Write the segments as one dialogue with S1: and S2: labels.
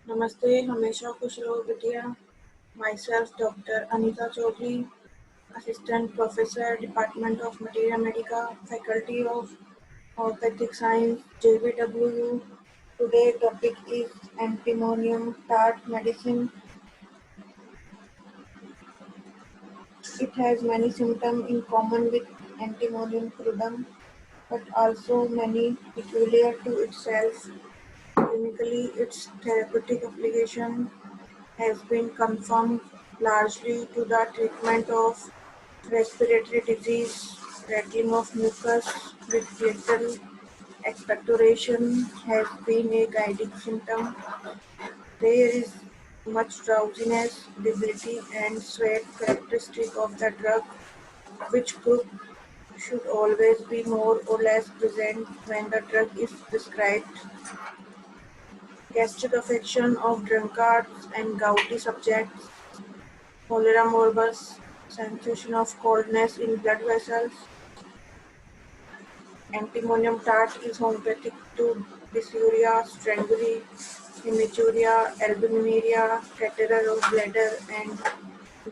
S1: नमस्ते, हमेशा खुश रहो बिटिया। Myself Dr. Anita Chaudhary, Assistant Professor, Department of Materia Medica, Faculty of Homeopathic Science, JBWU. Today topic is antimonium tart medicine. It has many symptoms in common with antimonium crudum, but also many peculiar to itself. Clinically, its therapeutic application has been confirmed largely to the treatment of respiratory disease. Rattling of mucus with little expectoration has been a guiding symptom. There is much drowsiness, debility, and sweat characteristic of the drug, which group should always be more or less present when the drug is prescribed. Gastric affection of drunkards and gouty subjects, cholera morbus, sensation of coldness in blood vessels. Antimonium tart is homeopathic to dysuria, strangury, hematuria, albuminuria, catheter of bladder and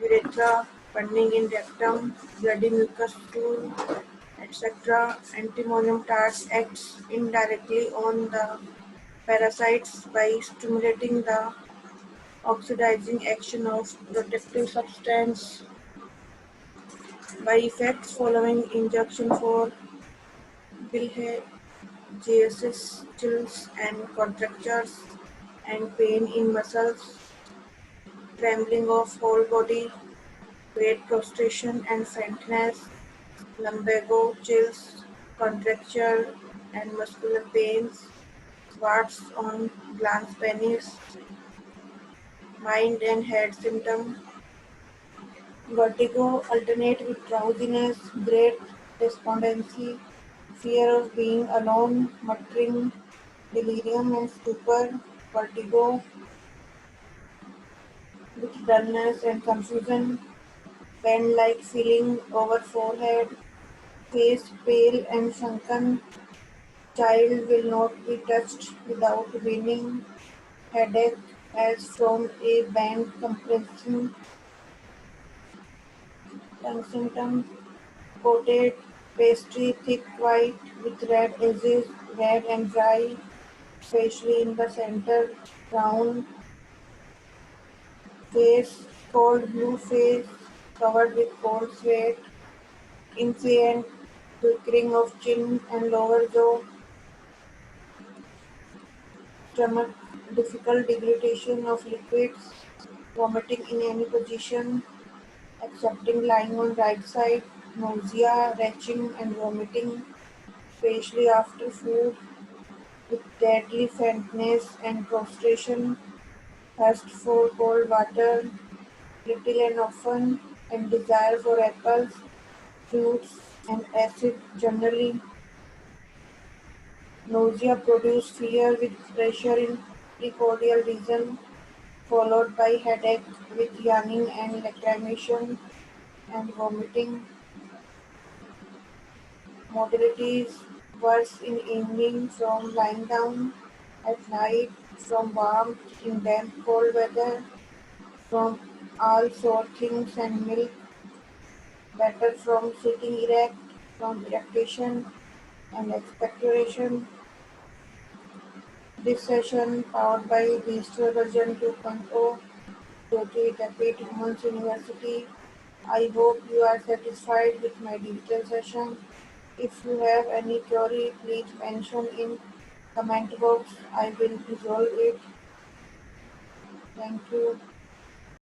S1: urethra, burning in rectum, bloody mucus stool, etc. Antimonium tart acts indirectly on the parasites by stimulating the oxidizing action of protective substance by effects following injection for bilharziasis, chills and contractures and pain in muscles, trembling of whole body, weight prostration and faintness, lumbago chills, contracture and muscular pains, warts on glans penis, mind and head symptom, vertigo alternate with drowsiness, great despondency, fear of being alone, muttering, delirium and stupor, vertigo with dullness and confusion, pen-like feeling over forehead, face pale and sunken, child will not be touched without weaning, headache as from a band compressing, tongue symptom, coated pastry thick white with red edges, red and dry, especially in the center, brown face, cold blue face, covered with cold sweat, infant flickering of chin and lower jaw, stomach, difficult deglutition of liquids, vomiting in any position, excepting lying on right side, nausea, retching and vomiting, especially after food, with deadly faintness and prostration, thirst for cold water, little and often, and desire for apples, fruits, and acid generally. Nausea produce fear with pressure in precordial region, followed by headache with yawning and lacrimation and vomiting. Motility is worse in evening from lying down, at night from warmth in damp cold weather, from all sore things and milk, better from sitting erect, from erectation and expectoration. This session, powered by Bistro version 2.0, Jyoti Tapit Women's University. I hope you are satisfied with my digital session. If you have any query, please mention in comment box. I will resolve it. Thank you.